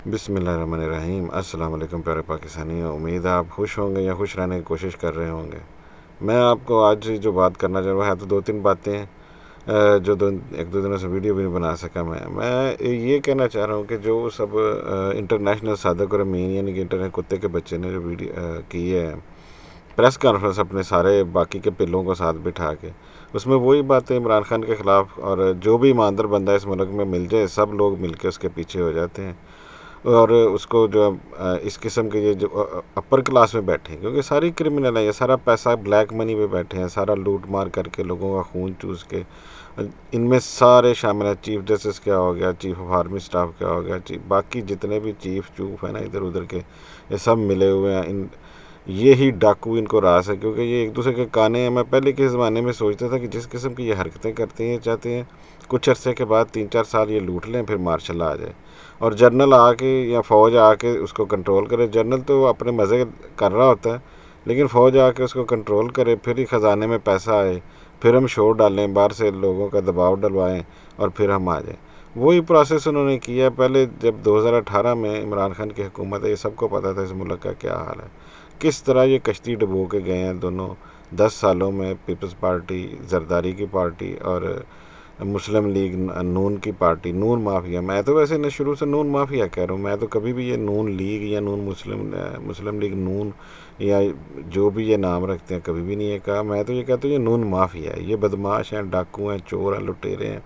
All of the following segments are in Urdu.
بسم اللہ الرحمن الرحیم۔ السلام علیکم پیارے پاکستانی، امید ہے آپ خوش ہوں گے یا خوش رہنے کی کوشش کر رہے ہوں گے۔ میں آپ کو آج جو بات کرنا چاہ رہا ہوں ہے تو دو تین باتیں ہیں جو ایک دو دنوں سے ویڈیو بھی نہیں بنا سکا۔ میں یہ کہنا چاہ رہا ہوں کہ جو سب انٹرنیشنل صادق اور امین یعنی کہ انٹرنیٹ کتے کے بچے نے جو ویڈیو کی ہے پریس کانفرنس اپنے سارے باقی کے پلوں کو ساتھ بٹھا کے، اس میں وہی باتیں عمران خان کے خلاف، اور جو بھی ایماندار بندہ اس ملک میں مل جائے سب لوگ مل کے اس کے پیچھے ہو جاتے ہیں، اور اس کو جو اس قسم کے یہ جو اپر کلاس میں بیٹھے ہیں، کیونکہ ساری کرمنل ہیں، یہ سارا پیسہ بلیک منی پہ بیٹھے ہیں، سارا لوٹ مار کر کے لوگوں کا خون چوس کے، ان میں سارے شامل ہیں۔ چیف جسٹس کیا ہو گیا، چیف آف آرمی سٹاف کیا ہو گیا، باقی جتنے بھی چیف چوف ہیں نا ادھر ادھر کے، یہ سب ملے ہوئے ہیں۔ یہی ڈاکو ان کو راس ہے، کیونکہ یہ ایک دوسرے کے کانے ہیں۔ میں پہلے کے زمانے میں سوچتا تھا کہ جس قسم کی یہ حرکتیں کرتے ہیں، چاہتے ہیں کچھ عرصے کے بعد 3-4 سال یہ لوٹ لیں، پھر مارشل آ جائے اور جنرل آ کے یا فوج آ کے اس کو کنٹرول کرے۔ جنرل تو اپنے مزے کر رہا ہوتا ہے، لیکن فوج آ کے اس کو کنٹرول کرے، پھر ہی خزانے میں پیسہ آئے، پھر ہم شور ڈالیں، باہر سے لوگوں کا دباؤ ڈلوائیں اور پھر ہم آ جائیں۔ وہی پروسیس انہوں نے کیا پہلے جب 2018 میں عمران خان کی حکومت ہے۔ یہ سب کو پتہ تھا اس ملک کا کیا حال ہے، کس طرح یہ کشتی ڈبو کے گئے ہیں دونوں 10 سالوں میں۔ پیپلز پارٹی، زرداری کی پارٹی اور مسلم لیگ نون کی پارٹی، نون مافیا۔ میں تو ویسے شروع سے نون مافیا کہہ رہا ہوں، میں تو کبھی بھی یہ نون لیگ یا نون مسلم لیگ نون یا جو بھی یہ نام رکھتے ہیں کبھی بھی نہیں ہے کہا۔ میں تو یہ کہتا ہوں یہ نون مافیا ہے، یہ بدماش ہیں، ڈاکو ہیں، چور ہیں، لٹیرے ہیں۔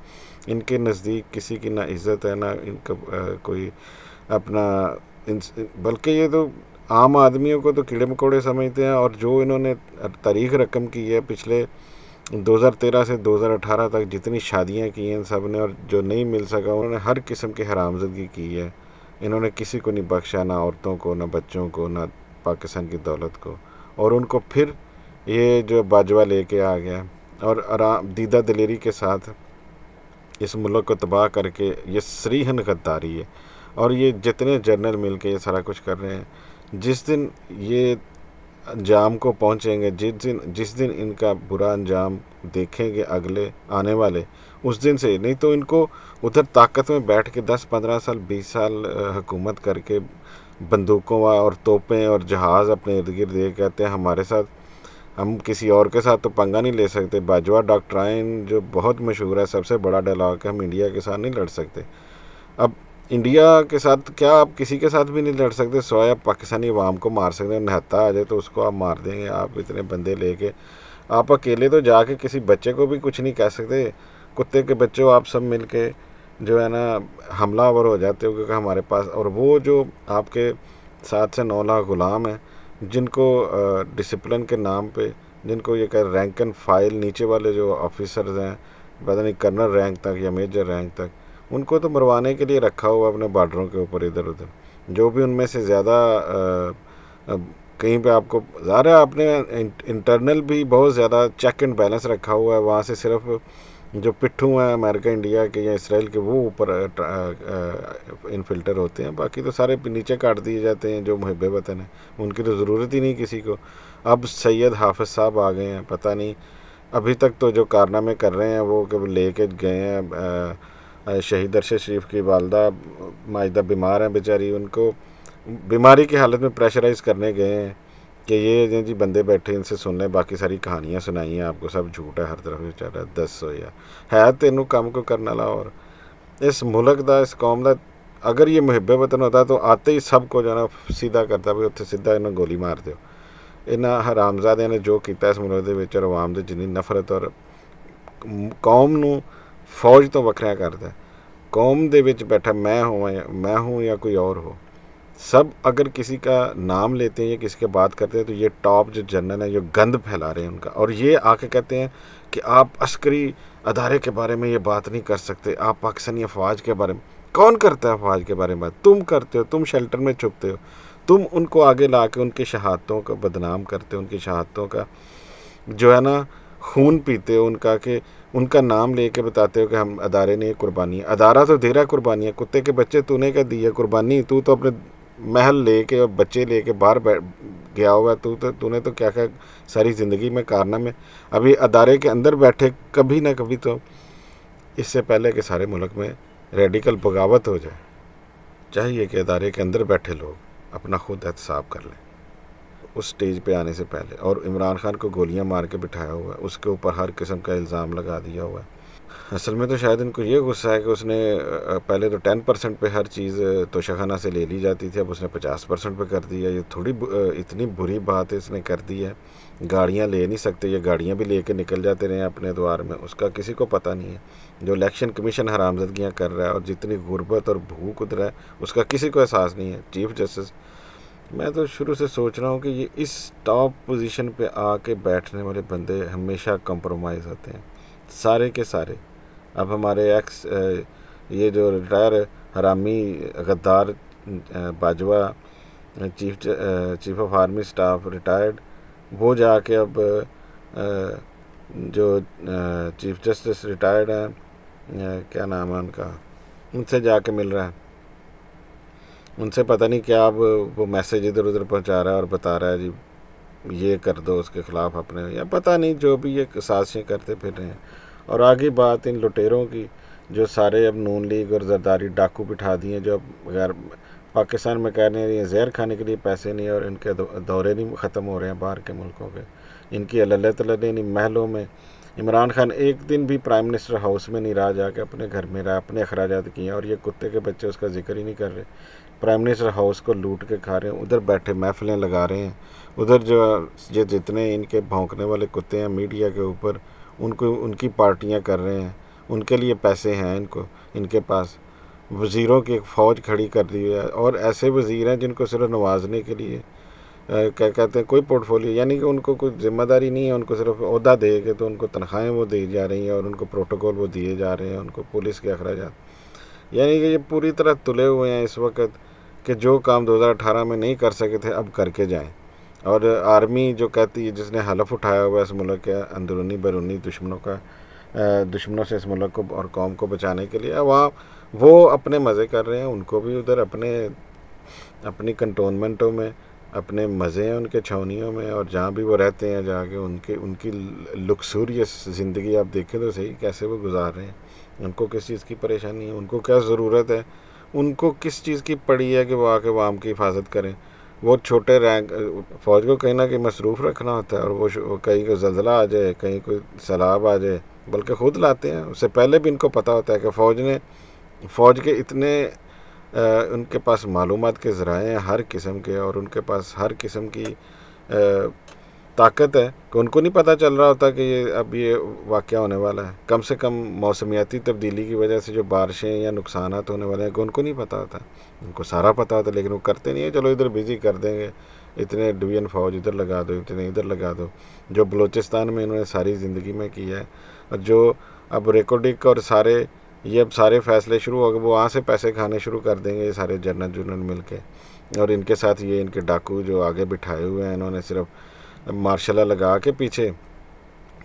ان کے نزدیک کسی کی نہ عزت ہے، نہ ان کا کوئی اپنا، بلکہ یہ تو عام آدمیوں کو تو کیڑے مکوڑے سمجھتے ہیں۔ اور جو انہوں نے تاریخ رقم کی ہے پچھلے 2013 سے 2018 تک جتنی شادیاں کی ہیں ان سب نے، اور جو نہیں مل سکا انہوں نے ہر قسم کی حرامزادگی کی ہے۔ انہوں نے کسی کو نہیں بخشا، نہ عورتوں کو، نہ بچوں کو، نہ پاکستان کی دولت کو، اور ان کو پھر یہ جو باجوہ لے کے آ گیا اور دیدہ دلیری کے ساتھ اس ملک کو تباہ کر کے، یہ صریحاً غداری ہے۔ اور یہ جتنے جرنل مل کے یہ سارا کچھ کر رہے ہیں، جس دن یہ انجام کو پہنچیں گے، جس دن ان کا برا انجام دیکھیں گے اگلے آنے والے، اس دن سے نہیں تو ان کو ادھر طاقت میں بیٹھ کے 10-15 سال 20 سال حکومت کر کے بندوقوں اور توپیں اور جہاز اپنے ارد گرد دے کہتے ہیں ہمارے ساتھ، ہم کسی اور کے ساتھ تو پنگا نہیں لے سکتے۔ باجوہ ڈاکٹرائن جو بہت مشہور ہے، سب سے بڑا ڈائلاگ ہے، ہم انڈیا کے ساتھ نہیں لڑ سکتے۔ اب انڈیا کے ساتھ کیا آپ کسی کے ساتھ بھی نہیں لڑ سکتے، سوائے آپ پاکستانی عوام کو مار سکتے ہیں۔ نہتا آ جائے تو اس کو آپ مار دیں گے، آپ اتنے بندے لے کے۔ آپ اکیلے تو جا کے کسی بچے کو بھی کچھ نہیں کہہ سکتے، کتے کے بچوں آپ سب مل کے جو ہے نا حملہ آور ہو جاتے ہو، کیونکہ ہمارے پاس، اور وہ جو آپ کے 7 سے 9 لاکھ غلام ہیں جن کو ڈسپلن کے نام پہ، جن کو یہ کہ رینک اینڈ فائل نیچے والے جو آفیسرز ہیں، پتہ نہیں کرنل رینک تک یا میجر رینک تک، ان کو تو مروانے کے لیے رکھا ہوا اپنے بارڈروں کے اوپر ادھر ادھر۔ جو بھی ان میں سے زیادہ کہیں پہ آپ کو ظاہر ہے، آپ نے انٹرنل بھی بہت زیادہ چیک اینڈ بیلنس رکھا ہوا ہے، وہاں سے صرف جو پٹھوں ہیں امریکہ انڈیا کے یا اسرائیل کے وہ اوپر انفلٹر ہوتے ہیں، باقی تو سارے نیچے کاٹ دیے جاتے ہیں جو محب وطن ہیں، ان کی تو ضرورت ہی نہیں کسی کو۔ اب سید حافظ صاحب آ گئے ہیں، پتہ نہیں ابھی تک تو جو کارنامے کر رہے ہیں وہ کہ لے کے گئے ہیں شہید ارشد شریف کی والدہ ماجدہ بیمار ہیں بیچاری، ان کو بیماری کی حالت میں پریشرائز کرنے گئے ہیں کہ یہ جی بندے بیٹھے ان سے سن لیں، باقی ساری کہانیاں سنائی ہیں آپ کو، سب جھوٹ ہے ہر طرف سے چل رہا ہے۔ 10 ہو یا ہے تینوں کام کو کرنا لا، اور اس ملک دا، اس قوم دا اگر یہ محب وطن ہوتا تو آتے ہی سب کو جو ہے نا سیدھا کرتا، بھی اتنے سیدھا انہوں گولی مار دیو۔ انہاں حرامزادے نے جو کیتا اس ملک دے وچ، اور عوام دے جنی نفرت، اور قوم نو فوج تو وکھرا کرتا ہے۔ قوم دے وچ بیٹھا میں ہوں یا کوئی اور ہو، سب اگر کسی کا نام لیتے ہیں یا کسی کے بات کرتے ہیں تو یہ ٹاپ جو جنرل ہیں جو گند پھیلا رہے ہیں ان کا، اور یہ آ کے کہتے ہیں کہ آپ عسکری ادارے کے بارے میں یہ بات نہیں کر سکتے، آپ پاکستانی افواج کے بارے میں۔ کون کرتا ہے افواج کے بارے میں بات؟ تم کرتے ہو، تم شیلٹر میں چھپتے ہو، تم ان کو آگے لا کے ان کی شہادتوں کو بدنام کرتے ہو، ان کی شہادتوں کا جو ہے نا خون پیتے ہو ان کا، کہ ان کا نام لے کے بتاتے ہو کہ ہم ادارے نے یہ قربانی ہے۔ ادارہ تو دے رہا قربانیاں، کتے کے بچے تو نے کیا دی ہے قربانی؟ تو اپنے محل لے کے اور بچے لے کے باہر گیا ہوا ہے، تو نے تو کیا ساری زندگی میں کارنامے ابھی ادارے کے اندر بیٹھے، کبھی نہ کبھی تو اس سے پہلے کہ سارے ملک میں ریڈیکل بغاوت ہو جائے، چاہیے کہ ادارے کے اندر بیٹھے لوگ اپنا خود احتساب کر لیں اس سٹیج پہ آنے سے پہلے. اور عمران خان کو گولیاں مار کے بٹھایا ہوا ہے، اس کے اوپر ہر قسم کا الزام لگا دیا ہوا ہے. اصل میں تو شاید ان کو یہ غصہ ہے کہ اس نے پہلے تو 10% پہ ہر چیز توشہ خانہ سے لے لی جاتی تھی، اب اس نے 50% پہ کر دیا. یہ تھوڑی اتنی بری بات ہے اس نے کر دی ہے. گاڑیاں لے نہیں سکتے، یہ گاڑیاں بھی لے کے نکل جاتے رہے ہیں اپنے دوار میں، اس کا کسی کو پتہ نہیں ہے. جو الیکشن کمیشن حرامزدگیاں کر رہا ہے اور جتنی غربت اور بھوک ادھر ہے اس کا کسی کو احساس نہیں ہے. چیف جسٹس، میں تو شروع سے سوچ رہا ہوں کہ یہ اس ٹاپ پوزیشن پہ آ کے بیٹھنے والے بندے ہمیشہ کمپرومائز ہوتے ہیں، سارے کے سارے. اب ہمارے ایکس یہ جو ریٹائر حرامی غدار Bajwa chief of army staff retired, وہ جا کے اب جو چیف جسٹس ریٹائرڈ ہیں، کیا نام ہے ان کا، ان سے جا کے مل رہا ہے. ان سے پتہ نہیں کیا اب وہ میسیج ادھر ادھر پہنچا رہا ہے اور بتا رہا ہے جی یہ کر دو اس کے خلاف اپنے، یا پتہ نہیں جو بھی یہ سازشیں کرتے پھر رہے ہیں. اور آگے بات ان لٹیروں کی جو سارے اب نون لیگ اور زرداری ڈاکو بٹھا دیے، جو اب غیر پاکستان میں کہہ رہے ہیں یہ زہر کھانے کے لیے پیسے نہیں اور ان کے دورے نہیں ختم ہو رہے ہیں باہر کے ملکوں کے. ان کی اللہ تعالیٰ نے محلوں میں، عمران خان ایک دن بھی پرائم منسٹر ہاؤس میں نہیں رہا، جا کے اپنے گھر میں رہا، اپنے اخراجات کیے، اور یہ کتے کے بچے اس کا ذکر ہی نہیں کر رہے. پرائم منسٹر ہاؤس کو لوٹ کے کھا رہے ہیں، ادھر بیٹھے محفلیں لگا رہے ہیں. ادھر جو جتنے ان کے بھونکنے والے کتے ہیں میڈیا کے اوپر، ان کی پارٹیاں کر رہے ہیں، ان کے لیے پیسے ہیں ان کے پاس. وزیروں کی ایک فوج کھڑی کر دی ہے، اور ایسے وزیر ہیں جن کو صرف نوازنے کے لیے کیا کہتے ہیں کوئی پورٹ فولیو، یعنی کہ ان کو کوئی ذمہ داری نہیں ہے، ان کو صرف عہدہ دے کے تو ان کو تنخواہیں وہ دی جا رہی ہیں اور ان کو پروٹوکول وہ دیے جا رہے ہیں، ان کو پولیس کے اخراجات. یعنی کہ یہ پوری طرح تلے ہوئے ہیں اس وقت کہ جو کام 2018 میں نہیں کر سکے تھے اب کر کے جائیں. اور آرمی جو کہتی ہے، جس نے حلف اٹھایا ہوا ہے اس ملک کے اندرونی بیرونی دشمنوں سے اس ملک کو اور قوم کو بچانے کے لیے، وہاں وہ اپنے مزے کر رہے ہیں. ان کو بھی ادھر اپنی کنٹونمنٹوں میں اپنے مزے ہیں، ان کے چھاؤنیوں میں، اور جہاں بھی وہ رہتے ہیں جا کے ان کی لکسوریس زندگی آپ دیکھیں تو صحیح کیسے وہ گزار رہے ہیں. ان کو کس چیز کی پریشانی ہے، ان کو کیا ضرورت ہے، ان کو کس چیز کی پڑی ہے کہ وہ آ کے عوام کی حفاظت کریں. وہ چھوٹے رینک فوج کو کہیں نہ کہیں مصروف رکھنا ہوتا ہے، اور وہ کہیں کوئی زلزلہ آ جائے، کہیں کوئی سیلاب آ جائے، بلکہ خود لاتے ہیں. اس سے پہلے بھی ان کو پتہ ہوتا ہے کہ فوج کے اتنے ان کے پاس معلومات کے ذرائع ہیں ہر قسم کے، اور ان کے پاس ہر قسم کی طاقت ہے کہ ان کو نہیں پتہ چل رہا ہوتا کہ اب یہ واقعہ ہونے والا ہے. کم سے کم موسمیاتی تبدیلی کی وجہ سے جو بارشیں یا نقصانات ہونے والے ہیں کہ ان کو نہیں پتہ ہوتا. ان کو سارا پتہ ہوتا ہے لیکن وہ کرتے نہیں ہیں. چلو ادھر بزی کر دیں گے، اتنے ڈویژن فوج ادھر لگا دو، اتنے ادھر لگا دو. جو بلوچستان میں انہوں نے ساری زندگی میں کیا ہے، اور جو اب ریکارڈک اور یہ اب سارے فیصلے شروع ہو گئے، وہ وہاں سے پیسے کھانے شروع کر دیں گے یہ سارے جنرل مل کے. اور ان کے ساتھ یہ ان کے ڈاکو جو آگے بٹھائے ہوئے ہیں، انہوں نے صرف مارشلہ لگا کے پیچھے،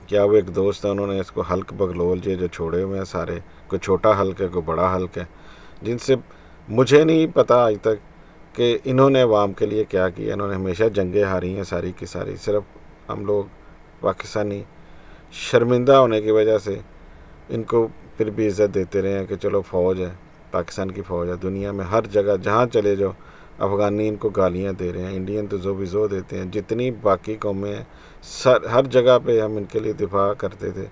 کیا وہ ایک دوست ہے، انہوں نے اس کو حلق بغلول جو چھوڑے ہوئے ہیں سارے، کوئی چھوٹا حلق ہے کوئی بڑا حلق ہے، جن سے مجھے نہیں پتہ آج تک کہ انہوں نے عوام کے لیے کیا کیا. انہوں نے ہمیشہ جنگیں ہاری ہیں ساری کی ساری. صرف ہم لوگ پاکستانی شرمندہ ہونے کی وجہ سے ان کو پھر بھی عزت دیتے رہے ہیں کہ چلو فوج ہے، پاکستان کی فوج ہے. دنیا میں ہر جگہ جہاں چلے جاؤ افغانی ان کو گالیاں دے رہے ہیں، انڈین تو زو دیتے ہیں، جتنی باقی قومیں ہیں ہر جگہ پہ ہم ان کے لیے دفاع کرتے تھے.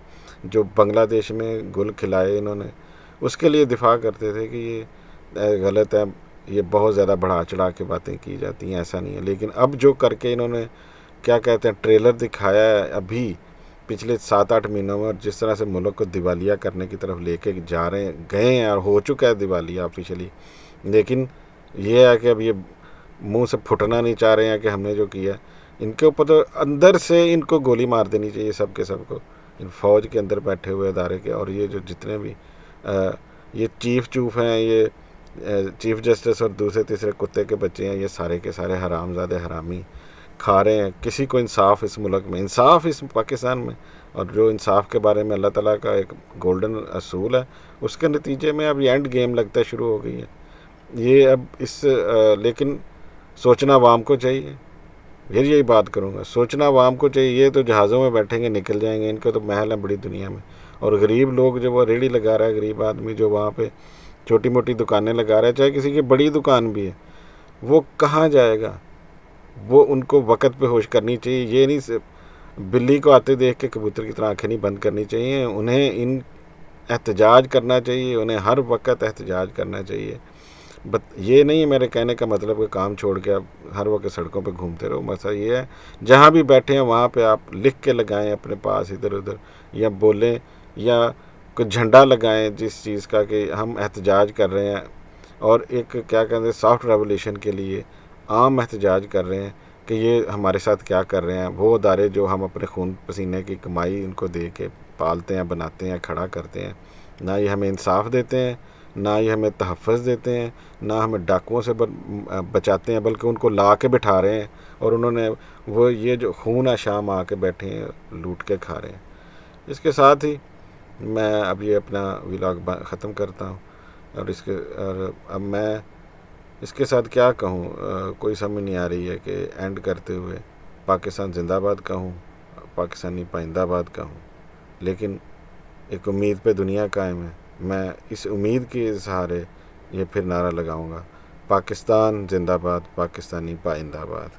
جو بنگلہ دیش میں گل کھلائے انہوں نے، اس کے لیے دفاع کرتے تھے کہ یہ غلط ہے، یہ بہت زیادہ بڑھا چڑھا کے باتیں کی جاتی ہیں، ایسا نہیں ہے. لیکن اب جو کر کے انہوں نے کیا کہتے ہیں ٹریلر دکھایا ہے ابھی پچھلے 7-8 مہینوں میں، اور جس طرح سے ملک کو دیوالیہ کرنے کی طرف لے کے گئے ہیں، اور ہو چکا ہے دیوالیہ آفیشلی. لیکن یہ ہے کہ اب یہ منہ سے پھٹنا نہیں چاہ رہے ہیں کہ ہم نے جو کیا. ان کے اوپر تو اندر سے ان کو گولی مار دینی چاہیے سب کے سب کو، ان فوج کے اندر بیٹھے ہوئے ادارے کے. اور یہ جو جتنے بھی یہ چیف ہیں، یہ چیف جسٹس اور دوسرے تیسرے کتے کے بچے ہیں، یہ سارے کے سارے حرام زادے حرامی کھا رہے ہیں. کسی کو انصاف اس ملک میں، انصاف اس پاکستان میں، اور جو انصاف کے بارے میں اللہ تعالیٰ کا ایک گولڈن اصول ہے، اس کے نتیجے میں اب یہ اینڈ گیم لگتا شروع ہو گئی ہے یہ. اب لیکن سوچنا عوام کو چاہیے. پھر یہی بات کروں گا، سوچنا عوام کو چاہیے. یہ تو جہازوں میں بیٹھیں گے نکل جائیں گے، ان کے تو محل ہیں بڑی دنیا میں. اور غریب لوگ جو وہ ریڑھی لگا رہا ہے، غریب آدمی جو وہاں پہ چھوٹی موٹی دکانیں لگا رہا ہے، چاہے کسی کی بڑی دکان بھی ہے، وہ کہاں جائے گا؟ وہ ان کو وقت پہ ہوش کرنی چاہیے. یہ نہیں بلی کو آتے دیکھ کے کبوتر کی طرح آنکھیں نہیں بند کرنی چاہیے. انہیں احتجاج کرنا چاہیے، انہیں ہر وقت احتجاج کرنا چاہیے. یہ نہیں ہے میرے کہنے کا مطلب کہ کام چھوڑ کے آپ ہر وقت سڑکوں پہ گھومتے رہو. مسئلہ یہ ہے جہاں بھی بیٹھے ہیں وہاں پہ آپ لکھ کے لگائیں اپنے پاس ادھر ادھر، یا بولیں یا کوئی جھنڈا لگائیں جس چیز کا کہ ہم احتجاج کر رہے ہیں، اور ایک کیا کہتے ہیں سافٹ ریولیوشن کے لیے عام احتجاج کر رہے ہیں کہ یہ ہمارے ساتھ کیا کر رہے ہیں. وہ ادارے جو ہم اپنے خون پسینے کی کمائی ان کو دے کے پالتے ہیں، بناتے ہیں، کھڑا کرتے ہیں، نہ یہ ہمیں انصاف دیتے ہیں، نہ یہ ہمیں تحفظ دیتے ہیں، نہ ہمیں ڈاکوؤں سے بچاتے ہیں، بلکہ ان کو لا کے بٹھا رہے ہیں، اور انہوں نے وہ یہ جو خون شام آ کے بیٹھے ہیں لوٹ کے کھا رہے ہیں. اس کے ساتھ ہی میں اب یہ اپنا ولاگ ختم کرتا ہوں. اور اب میں اس کے ساتھ کیا کہوں، کوئی سمجھ نہیں آ رہی ہے کہ اینڈ کرتے ہوئے پاکستان زندہ باد کہوں، پاکستانی پائندہ باد کہوں. لیکن ایک امید پہ دنیا قائم ہے. میں اس امید کے سہارے یہ پھر نعرہ لگاؤں گا، پاکستان زندہ باد، پاکستانی پائندہ باد.